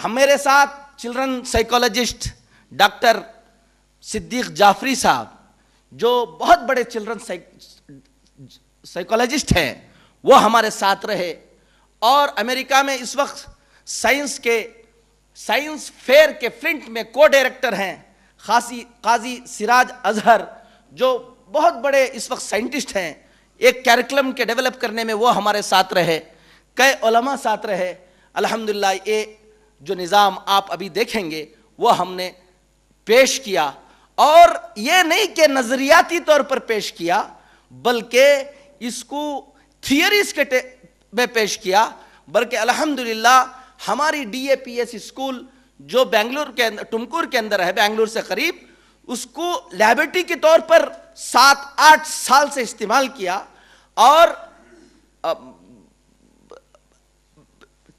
میرے ساتھ children psychologist doctor صدیق جعفری صاحب جو بہت بڑے چلڈرن سائیکولوجسٹ ہیں وہ ہمارے ساتھ رہے، اور امریکہ میں اس وقت سائنس فیئر کے فلنٹ میں کو ڈائریکٹر ہیں قاضی سراج اظہر، جو بہت بڑے اس وقت سائنٹسٹ ہیں، ایک کیریکلم کے ڈیولپ کرنے میں وہ ہمارے ساتھ رہے، کئی علماء ساتھ رہے۔ الحمدللہ یہ جو نظام آپ ابھی دیکھیں گے وہ ہم نے پیش کیا، اور یہ نہیں کہ نظریاتی طور پر پیش کیا بلکہ اس کو تھیوریز کے میں پیش کیا، بلکہ الحمدللہ ہماری D A P S school جو بنگلور کے اندر ٹمکور کے اندر ہے، بنگلور سے قریب، اس کو لیبورٹری کے طور پر 7-8 سال سے استعمال کیا، اور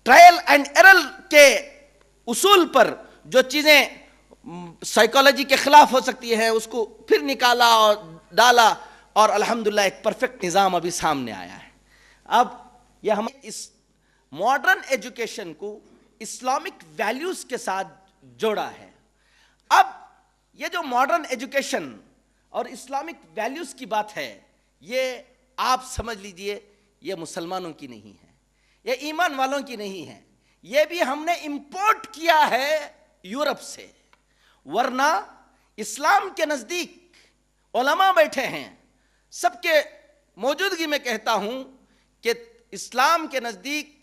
ٹرائل اینڈ ایرر کے اصول پر جو چیزیں سائیکالوجی کے خلاف ہو سکتی ہیں اس کو پھر نکالا اور ڈالا، اور الحمدللہ ایک پرفیکٹ نظام ابھی سامنے آیا ہے۔ اب یہ ہم اس ماڈرن ایجوکیشن کو اسلامک ویلیوز کے ساتھ جوڑا ہے۔ اب یہ جو ماڈرن ایجوکیشن اور اسلامک ویلیوز کی بات ہے، یہ آپ سمجھ لیجئے یہ مسلمانوں کی نہیں ہے، یہ ایمان والوں کی نہیں ہے، یہ بھی ہم نے امپورٹ کیا ہے یورپ سے، ورنہ اسلام کے نزدیک علماء بیٹھے ہیں، سب کے موجودگی میں کہتا ہوں کہ اسلام کے نزدیک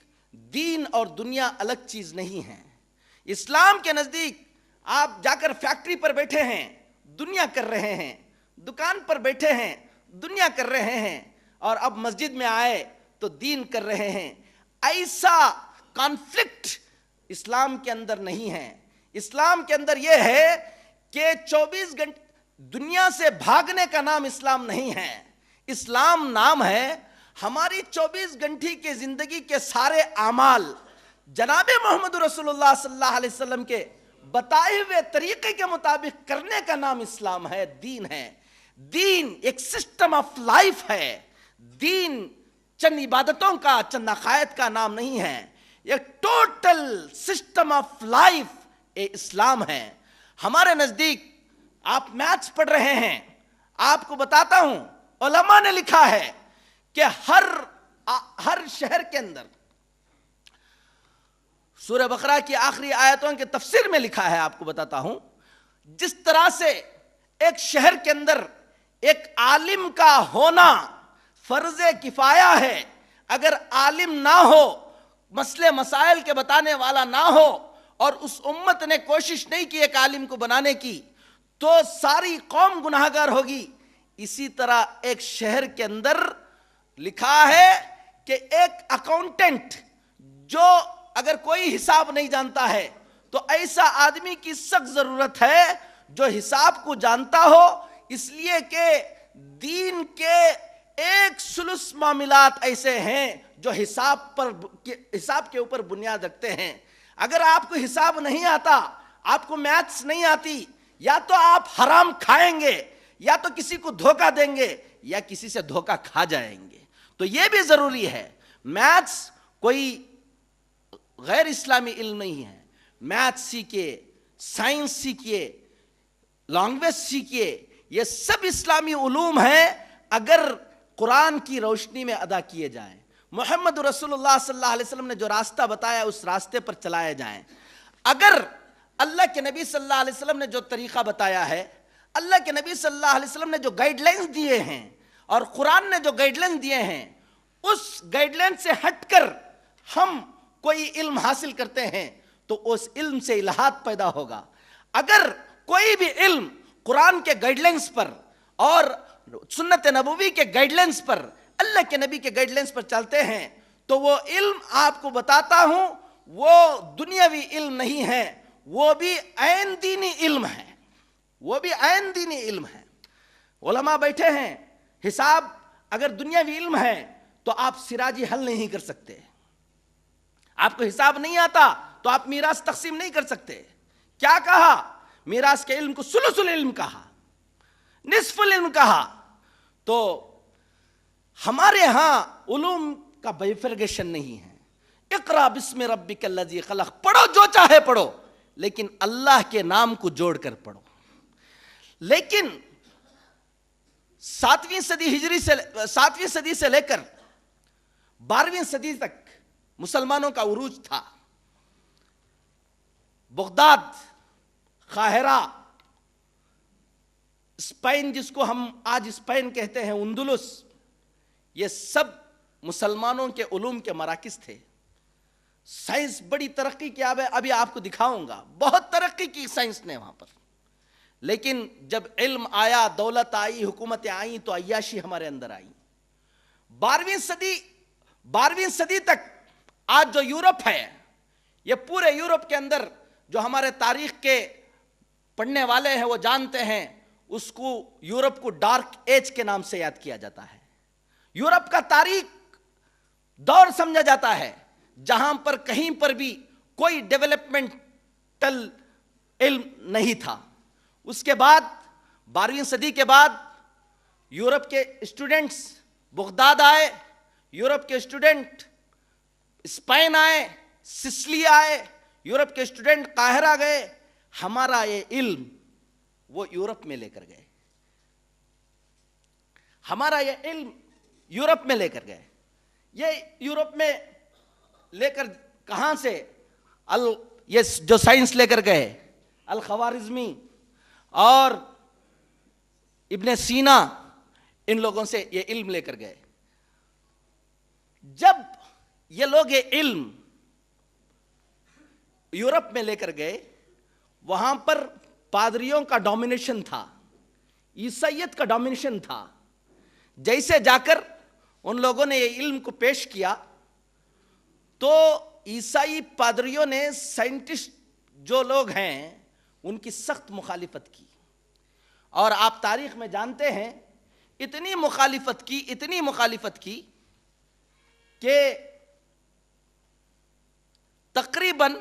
دین اور دنیا الگ چیز نہیں ہے۔ اسلام کے نزدیک آپ جا کر فیکٹری پر بیٹھے ہیں، دنیا کر رہے ہیں، دکان پر بیٹھے ہیں، دنیا کر رہے ہیں، اور اب مسجد میں آئے تو دین کر رہے ہیں۔ ایسا کانفلکٹ اسلام کے اندر نہیں ہے۔ اسلام کے اندر یہ ہے کہ 24 گھنٹے دنیا سے بھاگنے کا نام اسلام نہیں ہے۔ اسلام نام ہے ہماری 24 گھنٹے کی زندگی کے سارے اعمال جناب محمد رسول اللہ صلی اللہ علیہ وسلم کے بتائے ہوئے طریقے کے مطابق کرنے کا نام اسلام ہے، دین ہے۔ دین ایک سسٹم آف لائف ہے۔ دین چند عبادتوں کا، چند عقائد کا نام نہیں ہے، یہ ٹوٹل سسٹم آف لائف اسلام ہے۔ ہمارے نزدیک آپ میتھس پڑھ رہے ہیں، آپ کو بتاتا ہوں علماء نے لکھا ہے کہ ہر شہر کے اندر سورہ بقرہ کی آخری آیتوں کے تفسیر میں لکھا ہے، آپ کو بتاتا ہوں، جس طرح سے ایک شہر کے اندر ایک عالم کا ہونا فرض کفایہ ہے، اگر عالم نہ ہو، مسئلے مسائل کے بتانے والا نہ ہو، اور اس امت نے کوشش نہیں کی ایک عالم کو بنانے کی، تو ساری قوم گناہگار ہوگی۔ اسی طرح ایک شہر کے اندر لکھا ہے کہ ایک اکاؤنٹنٹ جو اگر کوئی حساب نہیں جانتا ہے تو ایسا آدمی کی سخت ضرورت ہے جو حساب کو جانتا ہو، اس لیے کہ دین کے 1/3 معاملات ایسے ہیں جو حساب کے اوپر بنیاد رکھتے ہیں۔ اگر آپ کو حساب نہیں آتا، آپ کو میتھس نہیں آتی، یا تو آپ حرام کھائیں گے، یا تو کسی کو دھوکہ دیں گے، یا کسی سے دھوکہ کھا جائیں گے۔ تو یہ بھی ضروری ہے۔ میتھس کوئی غیر اسلامی علم نہیں ہے۔ میتھس سیکھیے، سائنس سیکھیے، لینگویج سیکھیے، یہ سب اسلامی علوم ہیں اگر قرآن کی روشنی میں ادا کیے جائیں۔ محمد رسول اللہ صلی اللہ علیہ وسلم نے جو راستہ بتایا اس راستے پر چلائے جائیں۔ اگر اللہ کے نبی صلی اللہ علیہ وسلم نے جو طریقہ بتایا ہے، اللہ کے نبی صلی اللہ علیہ وسلم نے جو گائیڈ لائنز دیے ہیں، اور قرآن نے جو گائیڈ لائن دیے ہیں، اس گائیڈ لائن سے ہٹ کر ہم کوئی علم حاصل کرتے ہیں تو اس علم سے الہات پیدا ہوگا۔ اگر کوئی بھی علم قرآن کے گائیڈ لائنز پر اور سنت نبوی کے گائیڈ لائنز پر، اللہ کے نبی کے گائیڈ لائنز پر چلتے ہیں تو وہ علم آپ کو بتاتا ہوں وہ دنیاوی علم نہیں ہے، وہ بھی عین دینی علم ہے، وہ بھی عین دینی علم ہے۔ علماء بیٹھے ہیں، حساب اگر دنیاوی علم ہے تو آپ سراجی حل نہیں کر سکتے، آپ کو حساب نہیں آتا تو آپ میراث تقسیم نہیں کر سکتے۔ کیا کہا؟ میراث کے علم کو ثلث العلم کہا، نصف العلم کہا۔ تو ہمارے ہاں علوم کا بائفرگیشن نہیں ہے۔ اقرا بسم ربک الذی خلق، پڑھو جو چاہے پڑھو، لیکن اللہ کے نام کو جوڑ کر پڑھو۔ لیکن 7ویں صدی سے لے کر 12ویں صدی تک مسلمانوں کا عروج تھا۔ بغداد، قاہرہ، اسپین جس کو ہم آج اسپین کہتے ہیں، اندلس، یہ سب مسلمانوں کے علوم کے مراکز تھے۔ سائنس بڑی ترقی کی، ابھی آپ کو دکھاؤں گا، بہت ترقی کی سائنس نے وہاں پر۔ لیکن جب علم آیا، دولت آئی، حکومتیں آئیں، تو عیاشی ہمارے اندر آئی۔ 12ویں صدی تک آج جو یورپ ہے، یہ پورے یورپ کے اندر جو ہمارے تاریخ کے پڑھنے والے ہیں وہ جانتے ہیں، اس کو یورپ کو ڈارک ایج کے نام سے یاد کیا جاتا ہے۔ یورپ کا تاریخ دور سمجھا جاتا ہے جہاں پر کہیں پر بھی کوئی ڈیولپمنٹل علم نہیں تھا۔ اس کے بعد 12ویں صدی کے بعد یورپ کے اسٹوڈنٹس بغداد آئے، یورپ کے اسٹوڈنٹ اسپین آئے، سسلی آئے، یورپ کے اسٹوڈنٹ قاہرہ گئے۔ ہمارا یہ علم وہ یورپ میں لے کر گئے، ہمارا یہ علم یورپ میں لے کر گئے۔ یہ یورپ میں لے کر کہاں سے؟ یہ جو سائنس لے کر گئے، الخوارزمی اور ابن سینا، ان لوگوں سے یہ علم لے کر گئے۔ جب یہ لوگ یہ علم یورپ میں لے کر گئے، وہاں پر پادریوں کا ڈومینیشن تھا، عیسائیت کا ڈومینیشن تھا۔ جیسے جا کر ان لوگوں نے یہ علم کو پیش کیا تو عیسائی پادریوں نے سائنٹسٹ جو لوگ ہیں ان کی سخت مخالفت کی، اور آپ تاریخ میں جانتے ہیں اتنی مخالفت کی کہ تقریباً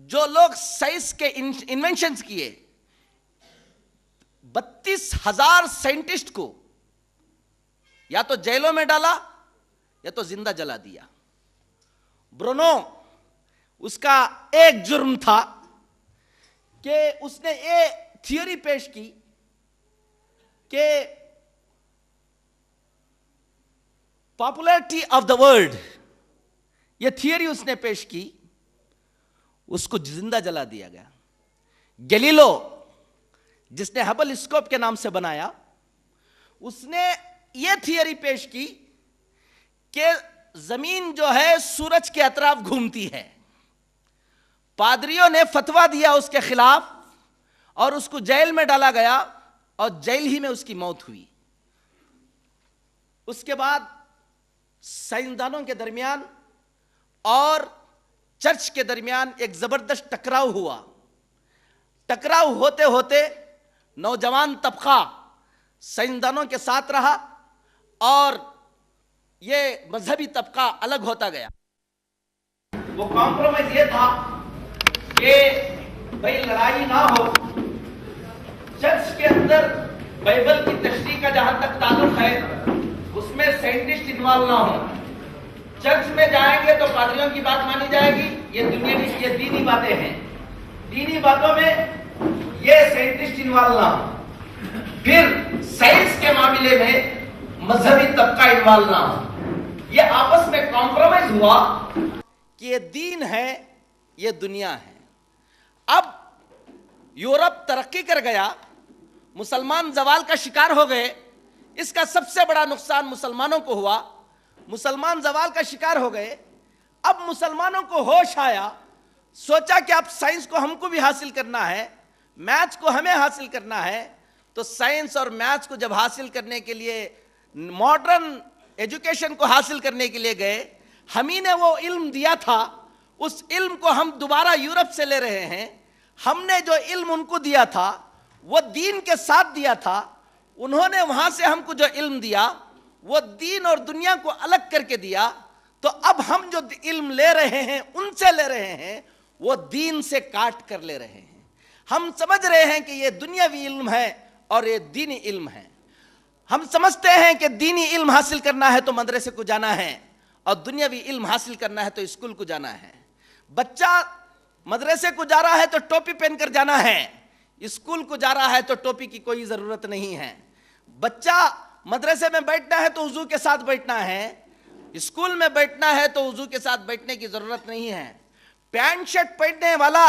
جو لوگ سائنس کے انوینشنز کیے، 32,000 سائنٹسٹ کو یا تو جیلوں میں ڈالا یا تو زندہ جلا دیا۔ برونو، اس کا ایک جرم تھا کہ اس نے یہ تھیوری پیش کی کہ پاپولیرٹی آف دا ورلڈ، یہ تھیوری اس نے پیش کی، اس کو زندہ جلا دیا گیا۔ گیلیلو، جس نے ہبل اسکوپ کے نام سے بنایا، اس نے یہ تھیوری پیش کی کہ زمین جو ہے سورج کے اطراف گھومتی ہے۔ پادریوں نے فتویٰ دیا اس کے خلاف اور اس کو جیل میں ڈالا گیا اور جیل ہی میں اس کی موت ہوئی۔ اس کے بعد سائنسدانوں کے درمیان اور چرچ کے درمیان ایک زبردست ٹکراؤ ہوا۔ ٹکراؤ ہوتے ہوتے نوجوان طبقہ سائنسدانوں کے ساتھ رہا اور یہ مذہبی طبقہ الگ ہوتا گیا۔ وہ کمپرومائز یہ تھا کہ بھئی لڑائی نہ ہو، چرچ کے اندر بائبل کی تشریح کا جہاں تک تعلق ہے اس میں سائنٹسٹ انوالو نہ ہو۔ چرچ میں جائیں گے تو پادریوں کی بات مانی جائے گی، یہ دینی باتیں ہیں، دینی باتوں میں یہ سائنٹسٹ انوالو نہ ہو۔ پھر سائنس کے معاملے میں مذہبی طبقہ انوالو نہ ہو۔ یہ آپس میں کمپرومائز ہوا کہ یہ دین ہے، یہ دنیا ہے۔ اب یورپ ترقی کر گیا، مسلمان زوال کا شکار ہو گئے۔ اس کا سب سے بڑا نقصان مسلمانوں کو ہوا، مسلمان زوال کا شکار ہو گئے۔ اب مسلمانوں کو ہوش آیا، سوچا کہ اب سائنس کو ہم کو بھی حاصل کرنا ہے، میتھس کو ہمیں حاصل کرنا ہے۔ تو سائنس اور میتھس کو جب حاصل کرنے کے لیے، ماڈرن ایجوکیشن کو حاصل کرنے کے لیے گئے، ہمیں نے وہ علم دیا تھا، اس علم کو ہم دوبارہ یورپ سے لے رہے ہیں۔ ہم نے جو علم ان کو دیا تھا وہ دین کے ساتھ دیا تھا، انہوں نے وہاں سے ہم کو جو علم دیا وہ دین اور دنیا کو الگ کر کے دیا۔ تو اب ہم جو علم لے رہے ہیں ان سے لے رہے ہیں، وہ دین سے کاٹ کر لے رہے ہیں۔ ہم سمجھ رہے ہیں کہ یہ دنیاوی علم ہے اور یہ دینی علم ہے۔ ہم سمجھتے ہیں کہ دینی علم حاصل کرنا ہے تو مدرسے کو جانا ہے، اور دنیاوی علم حاصل کرنا ہے تو اسکول کو جانا ہے. بچہ مدرسے کو جا رہا ہے تو ٹوپی پہن کر جانا ہے, اسکول کو جا رہا ہے تو ٹوپی کی کوئی ضرورت نہیں ہے. بچہ مدرسے میں بیٹھنا ہے تو وضو کے ساتھ بیٹھنا ہے, اسکول میں بیٹھنا ہے تو وضو کے ساتھ بیٹھنے کی ضرورت نہیں ہے. پینٹ شرٹ پہننے والا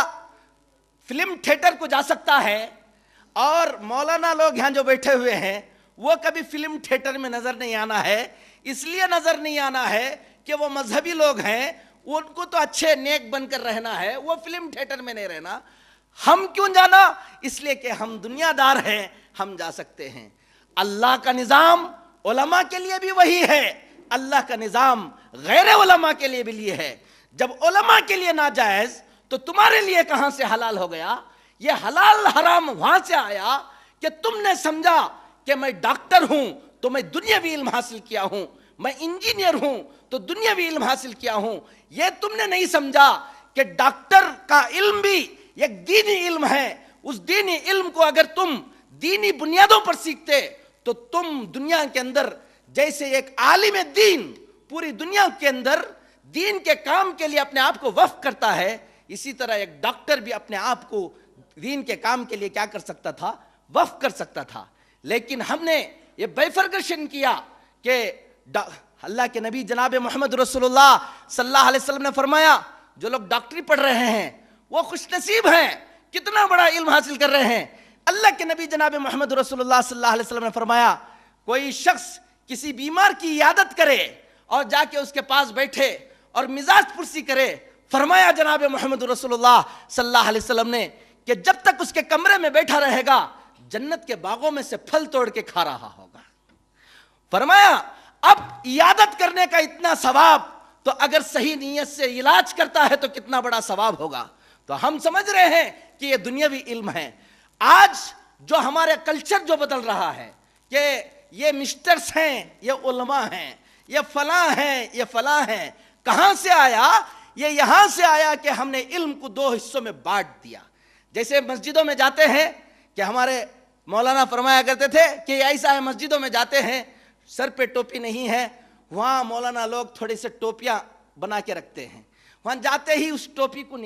فلم تھیٹر کو جا سکتا ہے, اور مولانا لوگ یہاں جو بیٹھے ہوئے ہیں وہ کبھی فلم تھیٹر میں نظر نہیں آنا ہے. اس لیے نظر نہیں آنا ہے کہ وہ مذہبی لوگ ہیں, ان کو تو اچھے نیک بن کر رہنا ہے, وہ فلم تھیٹر میں نہیں رہنا. ہم کیوں جانا؟ اس لیے کہ ہم دنیا دار ہیں, ہم جا سکتے ہیں. اللہ کا نظام علماء کے لیے بھی وہی ہے, اللہ کا نظام غیر علماء کے لیے بھی لیے ہے. جب علماء کے لیے ناجائز تو تمہارے لیے کہاں سے حلال ہو گیا؟ یہ حلال حرام وہاں سے آیا کہ تم نے سمجھا کہ میں ڈاکٹر ہوں تو میں دنیاوی علم حاصل کیا ہوں, میں انجینئر ہوں تو دنیاوی علم حاصل کیا ہوں. یہ تم نے نہیں سمجھا کہ ڈاکٹر کا علم بھی ایک دینی علم ہے. اس دینی علم کو اگر تم دینی بنیادوں پر سیکھتے تو تم دنیا کے اندر جیسے ایک عالم دین پوری دنیا کے اندر دین کے کام کے لیے اپنے آپ کو وقف کرتا ہے, اسی طرح ایک ڈاکٹر بھی اپنے آپ کو دین کے کام کے لیے کیا کر سکتا تھا؟ وقف کر سکتا تھا. لیکن ہم نے یہ بیفرگشن کیا کہ اللہ کے نبی جناب محمد رسول اللہ صلی اللہ علیہ وسلم نے فرمایا جو لوگ ڈاکٹری پڑھ رہے ہیں وہ خوش نصیب ہیں, کتنا بڑا علم حاصل کر رہے ہیں. اللہ کے نبی جناب محمد رسول اللہ صلی اللہ علیہ وسلم نے فرمایا کوئی شخص کسی بیمار کی عیادت کرے اور جا کے اس کے پاس بیٹھے اور مزاج پرسی کرے, فرمایا جناب محمد رسول اللہ صلی اللہ علیہ وسلم نے کہ جب تک اس کے کمرے میں بیٹھا رہے گا جنت کے باغوں میں سے پھل توڑ کے کھا رہا ہوگا. فرمایا اب عیادت کرنے کا اتنا ثواب تو اگر صحیح نیت سے علاج کرتا ہے تو کتنا بڑا ثواب ہوگا. تو ہم سمجھ رہے ہیں کہ یہ دنیاوی علم ہے. آج جو ہمارے کلچر جو بدل رہا ہے کہ یہ مسٹرز ہیں, یہ علماء ہیں, یہ فلاں ہیں, یہ فلاں ہیں, کہاں سے آیا؟ یہ یہاں سے آیا کہ ہم نے علم کو دو حصوں میں بانٹ دیا. جیسے مسجدوں میں جاتے ہیں کہ ہمارے مولانا فرمایا کرتے تھے کہ ایسا ہے مسجدوں میں جاتے ہیں سر پہ ٹوپی نہیں ہے, وہاں مولانا لوگ تھوڑے سے ٹوپیاں بنا کے رکھتے ہیں, وہاں جاتے ہی اس ٹوپی کو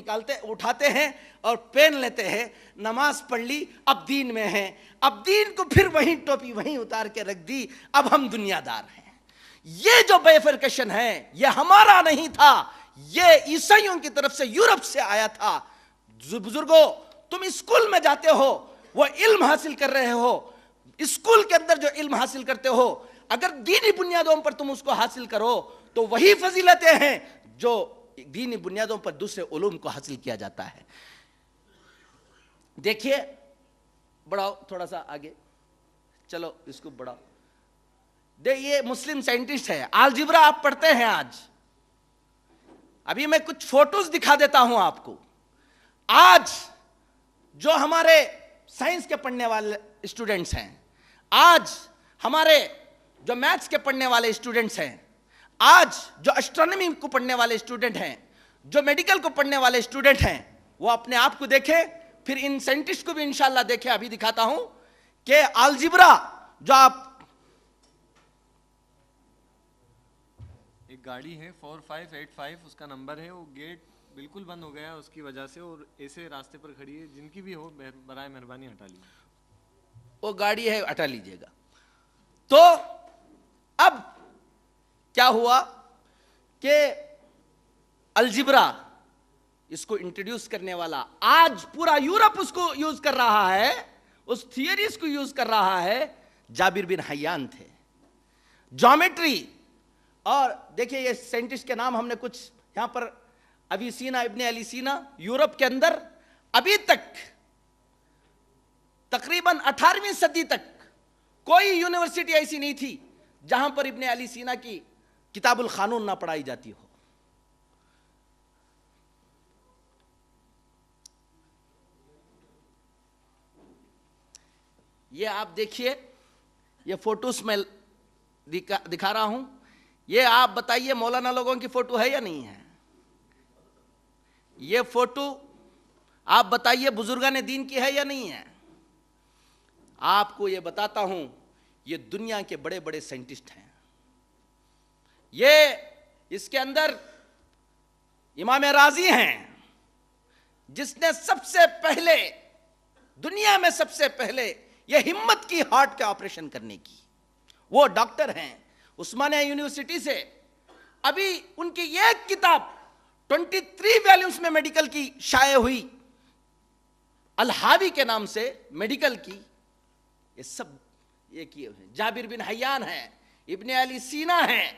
اٹھاتے ہیں اور پہن لیتے ہیں, نماز پڑھ لی, اب دین میں ہیں, اب دین کو پھر وہیں ٹوپی وہیں اتار کے رکھ دی, اب ہم دنیا دار ہیں. یہ جو بیفرکشن ہے یہ ہمارا نہیں تھا, یہ عیسائیوں کی طرف سے یورپ سے آیا تھا. بزرگوں تم اسکول میں جاتے ہو, وہ علم حاصل کر رہے ہو, اسکول کے اندر جو علم حاصل کرتے ہو اگر دینی بنیادوں پر تم اس کو حاصل کرو تو وہی فضیلتیں ہیں جو دینی بنیادوں پر دوسرے علوم کو حاصل کیا جاتا ہے. دیکھیے بڑھاؤ تھوڑا سا آگے, چلو اس کو بڑھاؤ. یہ مسلم سائنٹسٹ ہے, الجبرا آپ پڑھتے ہیں آج, ابھی میں کچھ فوٹوز دکھا دیتا ہوں آپ کو. آج جو ہمارے سائنس کے پڑھنے والے اسٹوڈنٹس ہیں, آج ہمارے جو میتھس کے پڑھنے والے اسٹوڈنٹس ہیں, آج جو اسٹرانومی کو پڑھنے والے اسٹوڈنٹ ہیں, جو میڈیکل کو پڑھنے والے اسٹوڈنٹ ہیں, وہ اپنے آپ کو دیکھیں, پھر ان سائنٹسٹ کو بھی انشاءاللہ دیکھیں. ابھی دکھاتا ہوں کہ الجبرا جو آپ ایک گاڑی ہے 4585 اس کا نمبر ہے, وہ گیٹ بالکل بند ہو گیا اس کی وجہ سے, اور ایسے راستے پر کھڑی ہے, جن کی بھی ہو برائے مہربانی ہٹا لیجیے. وہ گاڑی ہے ہٹا لیجیے گا. تو اب کیا ہوا کہ الجبرا اس کو انٹروڈیوس کرنے والا آج پورا یورپ اس کو یوز کر رہا ہے, اس تھیوریز کو یوز کر رہا ہے, جابر بن حیان تھے. جیومیٹری, اور دیکھیں یہ سائنٹسٹ کے نام ہم نے کچھ یہاں پر, ابی سینا, ابن علی سینا. یورپ کے اندر ابھی تک تقریباً 18ویں صدی تک کوئی یونیورسٹی ایسی نہیں تھی جہاں پر ابن علی سینا کی کتاب القانون نہ پڑھائی جاتی ہو. یہ آپ دیکھیے, یہ فوٹوز میں دکھا رہا ہوں, یہ آپ بتائیے مولانا لوگوں کی فوٹو ہے یا نہیں ہے؟ یہ فوٹو آپ بتائیے بزرگان دین کی ہے یا نہیں ہے؟ آپ کو یہ بتاتا ہوں, یہ دنیا کے بڑے بڑے سائنٹسٹ ہیں. یہ اس کے اندر امام رازی ہیں جس نے سب سے پہلے دنیا میں سب سے پہلے یہ ہمت کی ہارٹ کا آپریشن کرنے کی. وہ ڈاکٹر ہیں عثمانیہ یونیورسٹی سے. ابھی ان کی ایک کتاب 23 ویلیومز میں میڈیکل کی شائع ہوئی, الحاوی کے نام سے میڈیکل کی. یہ سب یہ کیے ہوئے ہیں. جابر بن حیان ہیں, ابن علی سینا ہیں,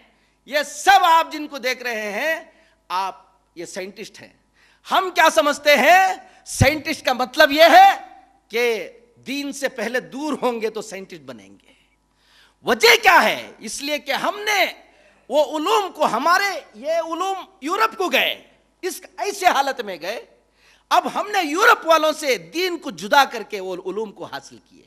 یہ سب آپ جن کو دیکھ رہے ہیں آپ یہ سائنٹسٹ ہیں. ہم کیا سمجھتے ہیں سائنٹسٹ کا مطلب یہ ہے کہ دین سے پہلے دور ہوں گے تو سائنٹسٹ بنیں گے. وجہ کیا ہے؟ اس لیے کہ ہم نے وہ علوم کو, ہمارے یہ علوم یورپ کو گئے, اس ایسے حالت میں گئے, اب ہم نے یورپ والوں سے دین کو جدا کر کے وہ علوم کو حاصل کیے.